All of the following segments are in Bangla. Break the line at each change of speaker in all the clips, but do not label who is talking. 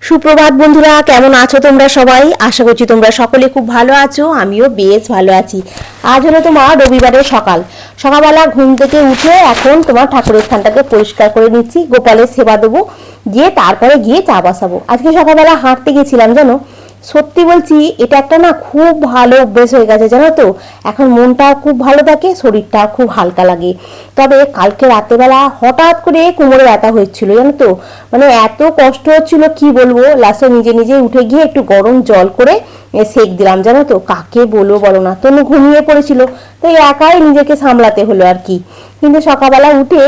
সুপ্রভাত বন্ধুরা, কেমন আছো তোমরা সবাই? আশা করছি তোমরা সকলে খুব ভালো আছো, আমিও বেশ ভালো আছি। আজ হলো তোমার রবিবারের সকালবেলা ঘুম থেকে উঠে এখন তোমার ঠাকুরের স্থানটাকে পরিষ্কার করে নিচ্ছি, গোপালের সেবা দেবো, গিয়ে তারপরে গিয়ে চা বসাবো। আজকে সকালবেলা হাঁটতে গেছিলাম জানো, সত্যি বলছি এটা একটা না খুব ভালো অভ্যেস হয়ে গেছে জানো তো। এখন মনটাও খুব ভালো থাকে, শরীরটাও খুব হালকা লাগে। তবে কালকে রাতেবেলা হঠাৎ করে কোমরে ব্যথা হচ্ছিল জানো তো, মানে এত কষ্ট হচ্ছিল কি বলবো। লাস্টে নিজে নিজে উঠে গিয়ে একটু গরম জল করে সেক দিলাম জানো তো। কাকে বলবো বলো না, তনু ঘুমিয়ে পড়েছিল, তো একাই নিজেকে সামলাতে হলো আর কি। কিন্তু সকালবেলা উঠে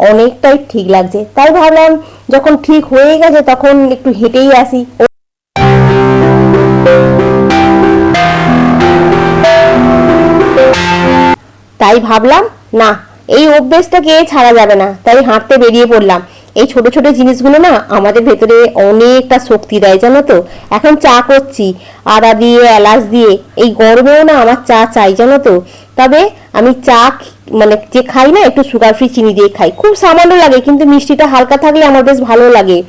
অনেকটাই ঠিক লাগছে, তাই ভাবলাম যখন ঠিক হয়ে গেছে তখন একটু হেঁটেই আসি। তাই ভাবলাম না, এই অভ্যেসটাকে ছাড়া যাবে না, তাই হাঁটতে বেরিয়ে পড়লাম। এই ছোট ছোট জিনিসগুলো না আমাদের ভেতরে অনেকটা শক্তি দেয় জানো তো। এখন চা করছি আদা দিয়ে এলাচ দিয়ে, এই গরমেও না আমার চা চাই জানো তো। তবে আমি চা মানে যে খাই না, একটু সুগার ফ্রি চিনি দিয়ে খাই, খুব সামান্য লাগে, কিন্তু মিষ্টিটা হালকা থাকলে আমার বেশ ভালো লাগে।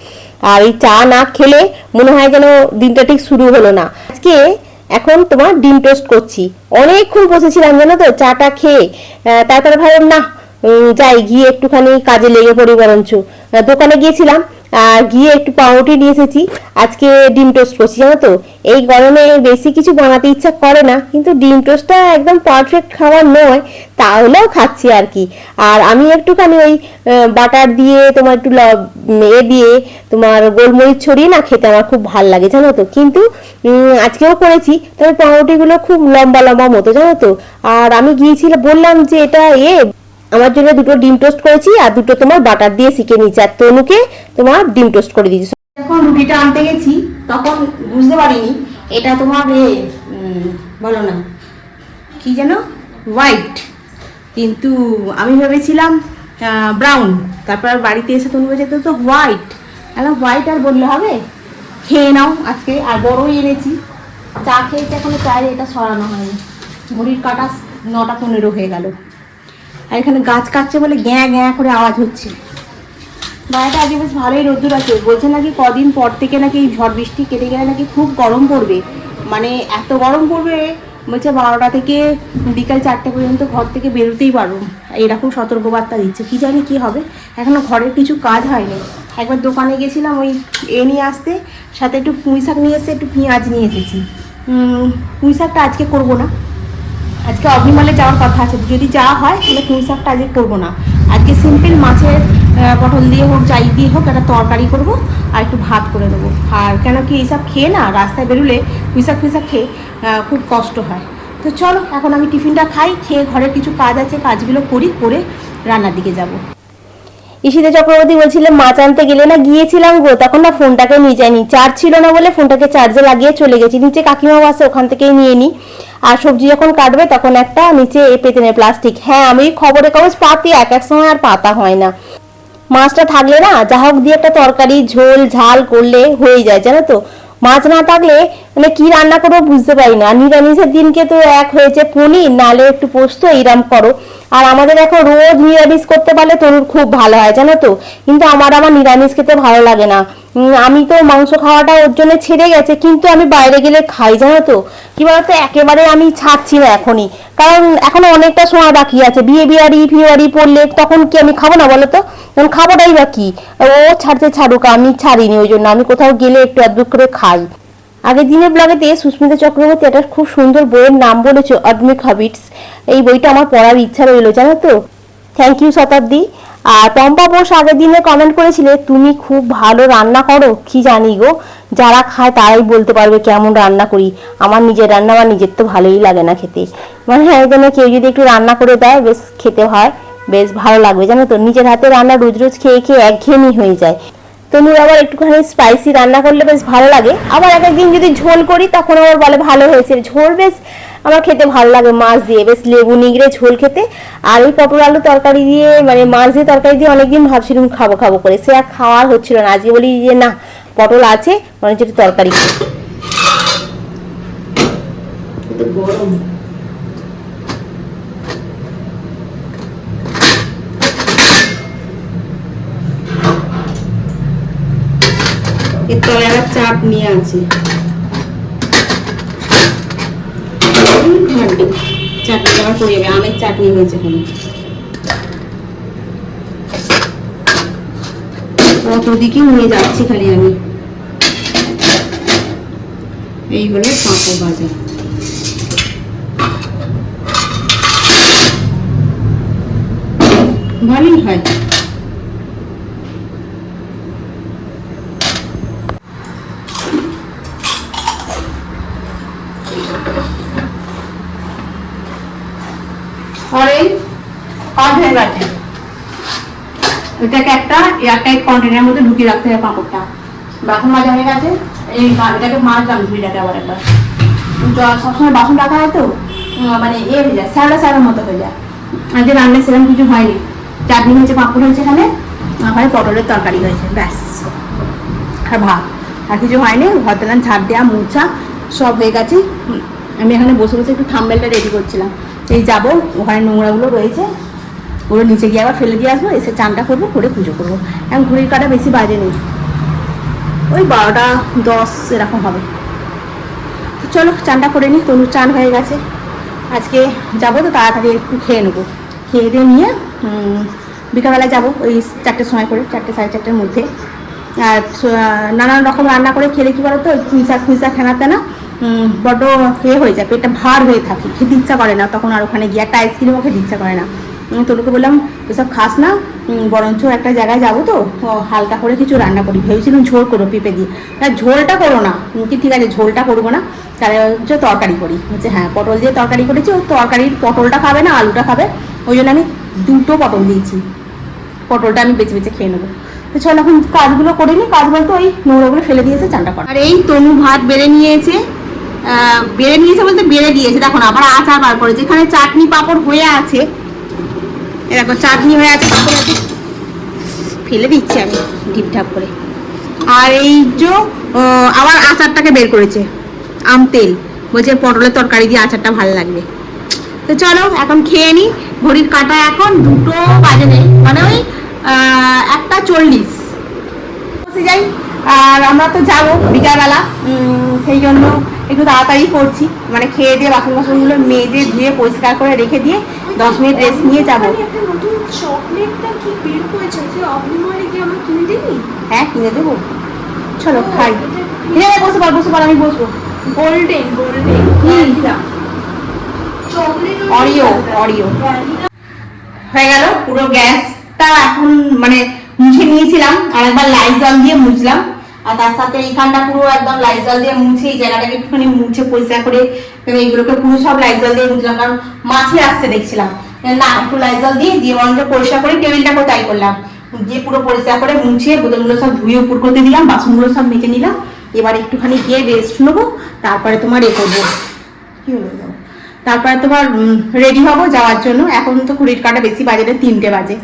আর এই চা না খেলে মনে হয় যেন দিনটা ঠিক শুরু হলো না। আজকে এখন তোমার ডিম টোস্ট করছি, অনেকক্ষণ বসেছিলাম জানো তো চাটা খেয়ে। তারপরে ভাবলাম না, যাই গিয়ে একটুখানি কাজে লেগে পড়ি। বরঞ্চ দোকানে গিয়েছিলাম, আর গিয়ে একটু পাউরুটি নিয়ে এসেছি। আজকে ডিম টোস্ট করছি জানো তো। এই গরমে বেশি কিছু বানাতে ইচ্ছা করে না, কিন্তু ডিম টোস্টটা একদম পারফেক্ট খাবার নয়, তাহলেও খাচ্ছি আর কি। আর আমি একটুখানি ওই বাটার দিয়ে তোমার একটু দিয়ে তোমার গোলমরিচ ছড়িয়ে না খেতে আমার খুব ভাল লাগে জানো তো। কিন্তু আজকেও করেছি, তবে পাউরুটিগুলো খুব লম্বা লম্বা মতো জানো তো। আর আমি গিয়েছিলাম, বললাম যে এটা আমার জন্য দুটো ডিম টোস্ট করেছি, আর দুটো তোমার বাটার দিয়ে শিখে নিচ্ছি, আর তনুকে তোমার ডিম টোস্ট করে দিয়েছি। যখন রুটিটা আনতে গেছি তখন বুঝতে পারিনি এটা তোমার বলো না কি যেন হোয়াইট, কিন্তু আমি ভেবেছিলাম ব্রাউন। তারপর বাড়িতে এসে তনু বলছে তো হোয়াইট। এখন হোয়াইট আর বললে হবে, খেয়ে নাও আজকে। আর বড়ই এনেছি, চা খেয়েছি, এখনো চায়ের এটা সরানো হয়নি। ঘড়ির কাটা 9টা 15 হয়ে গেল। আর এখানে গাছ কাটছে বলে গ্যাঁ গ্যাঁ করে আওয়াজ হচ্ছে। বাইরেটা আজকে বেশ ভালোই রোদ্দুর আছে, বলছে নাকি কদিন পর থেকে নাকি এই ঝড় বৃষ্টি কেটে গেলে নাকি খুব গরম পড়বে। মানে এত গরম পড়বে বলছে 12টা থেকে বিকাল 4টে পর্যন্ত ঘর থেকে বেরোতেই পারবো, এরকম সতর্কবার্তা দিচ্ছে। কি জানি কি হবে, এখনো ঘরের কিছু কাজ হয়নি। একবার দোকানে গেছিলাম ওই নিয়ে আসতে, সাথে একটু পুঁই শাক নিয়ে এসে একটু পেঁয়াজ নিয়ে এসেছি। পুঁই শাকটা আজকে করবো না, আজকে অগ্নিমালে যাওয়ার কথা আছে, যদি যাওয়া হয় তাহলে পুঁই শাকটা আজকে করবো না। আজকে সিম্পল মাছের পটল দিয়ে হোক যাই দিয়ে হোক একটা তরকারি করবো, আর একটু ভাত করে দেবো। আর কেন কি এইসব খেয়ে না রাস্তায় বেরোলে পুঁই শাক খেয়ে খুব কষ্ট হয়। তো চলো এখন আমি টিফিনটা খাই, খেয়ে ঘরের কিছু কাজ আছে কাজগুলো করি, করে রান্নার দিকে যাব। ঈশিতা চক্রবর্তী বলছিলেন মাছ আনতে গেলে না, গিয়েছিলাম গো, তখন না ফোনটাকে নিয়ে যায়নি, চার্জ ছিল না বলে ফোনটাকে চার্জে লাগিয়ে চলে গেছি। নিচে কাকিমাও আসে, ওখান থেকেই নিয়ে নিই। আর সবজি যখন কাটবে তখন একটা নিচে পেতে নেই প্লাস্টিক। হ্যাঁ, আমি খবরের কাগজ পাতি এক এক সময় আর পাতা হয় না। মাছটা থাকলে না যা হোক দিয়ে একটা তরকারি ঝোল ঝাল করলে হয়ে যায় জানো তো। মাছ না থাকলে মানে কি রান্না করবো বুঝতে পারি না। নিরামিষের দিনকে তো এক হয়েছে পনির, নালে একটু পোস্ত, এইরাম করো। আর আমাদের এখন রোজ নিরামিষ করতে পারলে তরুর খুব ভালো হয় জানো তো, কিন্তু আমার নিরামিষ খেতে ভালো লাগে না। আমি তো মাংস খাওয়াটা ওর জন্য ছেড়ে গেছে, কিন্তু আমি বাইরে গেলে খাই জানো তো। কি বলতো, একেবারে আমি ছাড়ছি না এখনই, কারণ এখনো অনেকটা সময় বাকি আছে। বিয়ে ফিয়ারি পড়লে তখন কি আমি খাবো না বলো তো? তখন খাবোটাই বা কি। ও ছাড়তে ছাড়ুক, আমি ছাড়িনি, ওই জন্য আমি কোথাও গেলে একটু আধটু করে খাই। আগের দিনের ব্লগেতে সুস্মিতা চক্রবর্তী একটা খুব সুন্দর বইয়ের নাম বলেছে, অ্যাটমিক হ্যাবিটস। এই বইটা আমার পড়ার ইচ্ছা রইলো জানো তো। থ্যাংক ইউ শতাব্দী। আর পম্পা বোস আগের দিনে কমেন্ট করেছিলে তুমি খুব ভালো রান্না করো। কি জানি গো, যারা খায় তারাই বলতে পারবে কেমন রান্না করি। আমার নিজের রান্না আমার নিজের তো ভালোই লাগে না খেতে। মানে হ্যাঁ, যেন কেউ যদি একটু রান্না করে দেয় বেশ খেতে হয়, বেশ ভালো লাগবে জানো তো। নিজের হাতে রান্না রোজ রোজ খেয়ে খেয়ে একঘেয়েমি হয়ে যায়। তনুর আবার একটুখানি স্পাইসি রান্না করলে বেশ ভালো লাগে। আবার এক একদিন যদি ঝোল করি তখন আবার বলে ভালো হয়েছে। ঝোল বেশ আমার খেতে ভালো লাগে, মাছ দিয়ে বেশ লেবু নিগড়ে ঝোল খেতে। আর এই পটল আলু তরকারি দিয়ে মানে মাছ দিয়ে তরকারি দিয়ে অনেকদিন ভাবছিলাম খাবো খাবো করে, সে আর খাওয়ার হচ্ছিল না। আজকে বলি যে না, পটল আছে, মনে হচ্ছে তরকারি গরম। কাপ নিয়ে আছে। চাটনি আবার করে যাবে, আমের চাটনি হয়েছে এখানে। কত দিকে নিয়ে যাচ্ছি খালি আমি। এই হলো পাঁপড় ভাজা। ভালোই হয়। আর এই কাজ হয়ে গেছে, এটাকে একটা এয়ারটাইট কন্টেনারের মধ্যে ঢুকিয়ে রাখতে হবে পাঁপড়টা। বাসন মাজা হয়ে গেছে, এই এটাকে মাজলাম ধুইটাকে আবার একবার। সবসময় বাসন রাখা হয় তো মানে হয়ে যায়, স্যাঁড়া স্যাঁড়ার মতো হয়ে যায়। আজকে রান্না সেরকম কিছু হয়নি, চাটনি হয়েছে, পাঁপড় হয়েছে, এখানে ওখানে পটলের তরকারি হয়েছে, ব্যাস। আর ভাত, আর কিছু হয়নি। ঘর দিলাম ঝাড় দেওয়া মোছা সব হয়ে গেছে। আমি এখানে বসে বসে একটু থাম্বনেলটা রেডি করছিলাম। এই যাবো, ওখানে নোংরাগুলো রয়েছে, ওগুলো নিচে গিয়ে আবার ফেলে দিয়ে আসবো, এসে চানটা করবো, করে পুজো করবো। এখন ঘড়ির কাটা বেশি বাজে নেই, ওই 12টা 10 এরকম হবে। তো চলো চানটা করে নিই। তনুর চান হয়ে গেছে, আজকে যাবো তো তাড়াতাড়ি একটু খেয়ে নেবো। খেয়ে দিয়ে নিয়ে বিকালবেলায় যাবো ওই 4টের সময় করে, 4টে 4:30-র মধ্যে। আর নানান রকম রান্না করে খেলে কি বলো তো, খুঁজা খেনাতে না বড্ড হয়ে যায়, পেটটা ভার হয়ে থাকে, খেতে ইচ্ছা করে না। তখন আর ওখানে গিয়ে একটা আইসক্রিমও খেতে ইচ্ছা করে না। তনুকে বললাম ওসব খাস না, বরঞ্চ একটা জায়গায় যাবো তো হালকা করে কিছু রান্না করি। ভেবেছিলাম ঝোল করবো পেঁপে দিয়ে, ঝোলটা করো না কি, ঠিক আছে ঝোলটা করবো না, তাহলে হচ্ছে তরকারি করি। হচ্ছে হ্যাঁ, পটল দিয়ে তরকারি করেছি। ও তরকারির পটলটা খাবে না, আলুটা খাবে, ওই জন্য আমি 2টো পটল দিয়েছি। পটলটা আমি বেছে বেছে খেয়ে নেবো। তো চল এখন কাজগুলো করে নিই। কাজ বলতে ওই নোংরাগুলো ফেলে দিয়েছে, চানটা করা। আর এই তনু ভাত বেড়ে নিয়েছে, বলতে বেড়ে দিয়েছে। দেখো না, আবার আচার বার করেছে। এখানে চাটনি পাঁপড় হয়ে আছে, এরকম চাটনি হয়ে আছে, পাঁপড় আছে, ফেলে দিচ্ছি আমি ঢিপঢাপ করে। আর এই যে আবার আচারটাকে বের করেছে, আম তেল, বলছে পটলের তরকারি দিয়ে আচারটা ভালো লাগবে। তো চলো এখন খেয়ে নিই। ঘড়ির কাটা এখন 2টো বাজে নেই, মানে ওই 1:40 বসে যাই। আর আমরা তো যাবো বিকালবেলা, সেই জন্য একটু তাড়াতাড়ি করছি, মানে খেয়ে দিয়ে বাসনগুলো মেজে ধুয়ে পরিষ্কার করে রেখে দিয়ে 10 মিনিট রেস্ট নিয়ে যাবো। হ্যাঁ কিনে দেবো, চলো খাই। বসে পর আমি বসবো। অরিও হয়ে গেল পুরো গ্যাসটা। এখন মানে মুছে নিয়েছিলাম, আর একবার লাইজল দিয়ে মুছলাম। আর তার সাথে এইখানটা পুরো একদম লাইজল দিয়ে মুছে, এই জায়গাটাকে একটুখানি মুছে পরিষ্কার করে, এইগুলোকে পুরো সব লাইজল দিয়ে মুছলাম, কারণ মাছি আসছে দেখছিলাম না। একটু লাইজল দিয়ে মনটা পরিষ্কার করে টেবিলটাকেও তাই করলাম, দিয়ে পুরো পরিষ্কার করে মুছে বোতলগুলো সব ধুয়ে উপর করতে দিলাম, বাসনগুলো সব মেজে নিলাম। এবার একটুখানি গিয়ে রেস্ট নেবো, তারপরে তোমার করবো কি হলো, তারপরে তোমার রেডি হবো যাওয়ার জন্য। এখন তো ঘড়ির কাটা বেশি বাজে না, 3টে বাজে।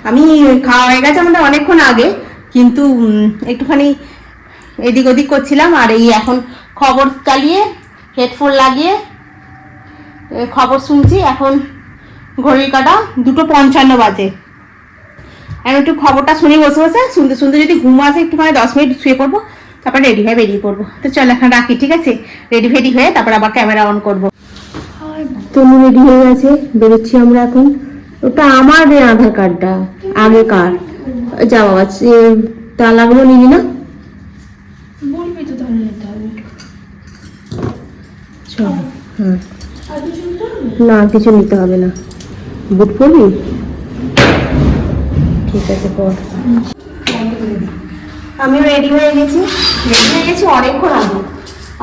আমি খাওয়া হয়ে গেছে আমাদের অনেকক্ষণ আগে, কিন্তু একটুখানি এদিক ওদিক করছিলাম। আর এই এখন খবর চালিয়ে হেডফোন লাগিয়ে খবর শুনছি। এখন ঘড়ির কাটা 2:55 বাজে। এখন একটু খবরটা শুনি বসে বসে, শুনতে শুনতে যদি ঘুম আসে একটুখানি 10 মিনিট শুয়ে পড়বো, তারপর রেডি হয়ে বেরিয়ে পড়বো। তো চল এখন রাখি, ঠিক আছে? রেডি হয়ে তারপর আবার ক্যামেরা অন করবো। তনু রেডি হয়ে গেছে, বেরোচ্ছি আমরা এখন। ওটা আমার আধার কার্ডটা আগেকার, যা বাবা তালাগুলো নিবি না?
বলবি তো তাহলে নিতে হবে।
চল। না কিছু নিতে হবে না। বুট পরবি? ঠিক আছে পর। আমিও রেডি হয়ে গেছি অনেকক্ষণ আগে।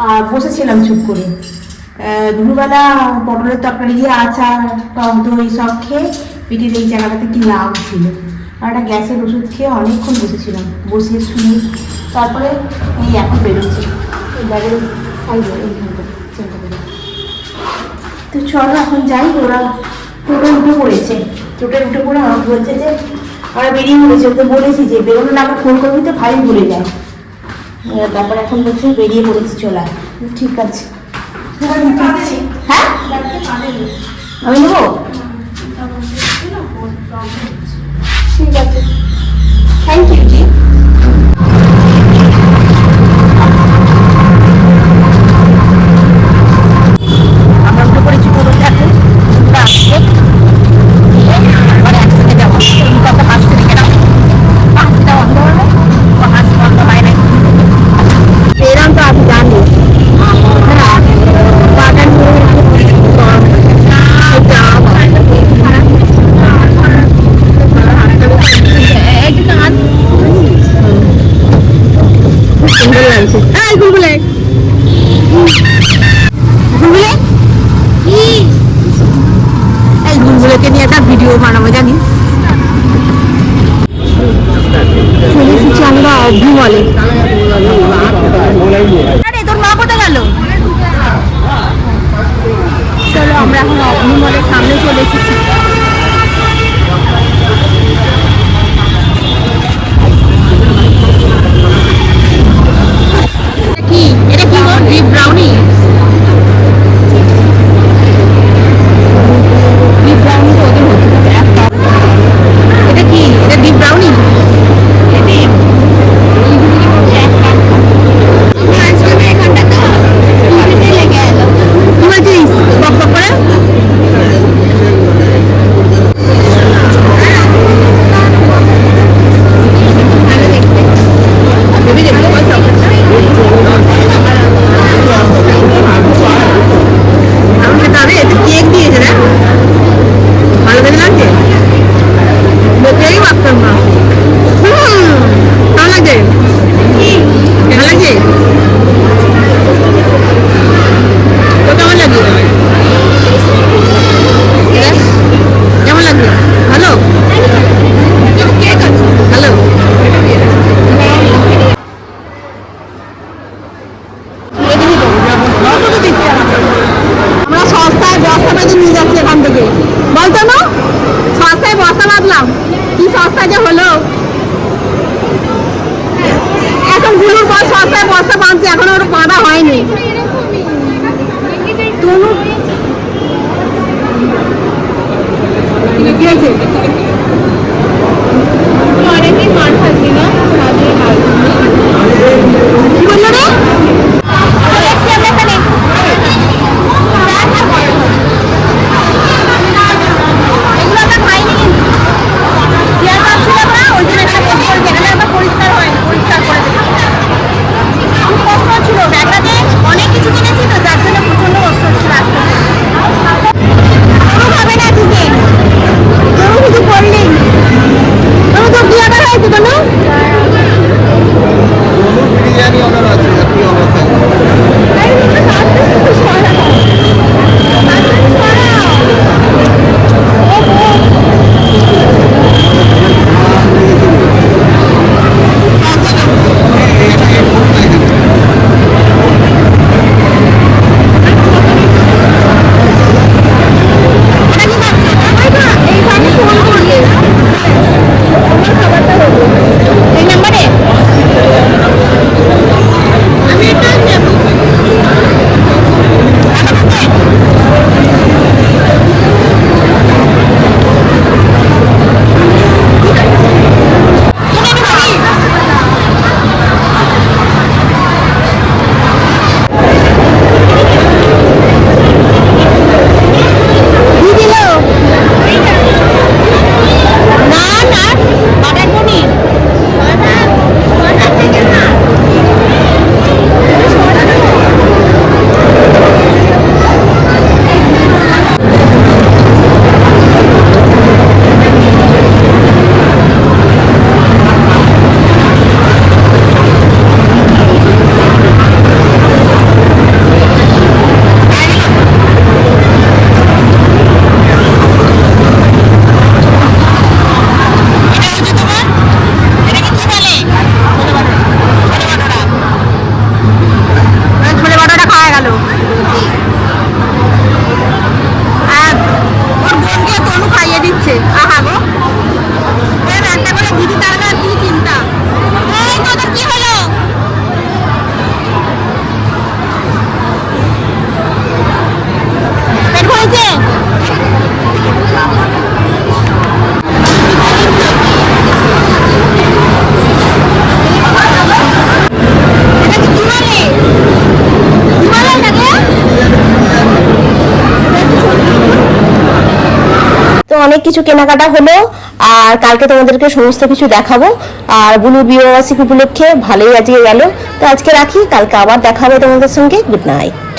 আর বসেছিলাম চুপ করে। দুপুরবেলা পটলের তরকারি দিয়ে আচার, টক দই সব খেয়ে পিঠের এই জায়গাটাতে কি লাভ ছিল। আর একটা গ্যাসের ওষুধ খেয়ে অনেকক্ষণ বসেছিলাম, বসে শুয়ে তারপরে এই এখন বেরোচ্ছি। তো চলো এখন যাই। ওরা টোটো উঠে পড়েছে, উঠে পড়ে আমার বলছে যে আমরা বেরিয়ে পড়েছি। ওকে বলেছি যে বেরোনোর আগে ফোন করবি তো, ভাই ভুলে যায়। তারপরে এখন বলছে বেরিয়ে পড়েছি, চলে আয়। ঠিক আছে হ্যাঁ আমি নেবো, ঠিক আছে, থ্যাংক ইউ জি। বুলবুলকে নিয়ে একটা ভিডিও বানাবো জানিস। চলে এসেছি আমরা অভি মলে। আরে তোর মা কোথায় গেল? চলো আমরা এখন অভি মলের সামনে চলে এসেছি। কি এটা কি গো? Deep brownie. ডিপ ব্রাউনি তো ওদের হচ্ছে। এটা কি? এটা ডিপ ব্রাউনি। বলতো না সস্তায় বস্তা বাঁধলাম, কি সস্তা যে হলো। এখন গুলোর পর সস্তায় বস্তা বাঁধছে, এখন ওর বাঁধা হয়নি। অনেকদিন মার খাচ্ছি না, কি বললো রে? অনেক কিছু কিনেছি তো, যার জন্য প্রচন্ড কষ্ট হচ্ছে রাস্তায়। হবে না দিকে কিছু করলি তো কি আবার হয়েছে কোনো বিরিয়ানি অর্ডার আছে কি অবস্থা? অনেক কিছু কেনাকাটা হলো, আর কালকে তোমাদেরকে সমস্ত কিছু দেখাবো। আর বুলুর বিবাহবার্ষিকী উপলক্ষে ভালোই আজকে গেল। তো আজকে রাখি, কালকে আবার দেখা হবে তোমাদের সঙ্গে। Good night.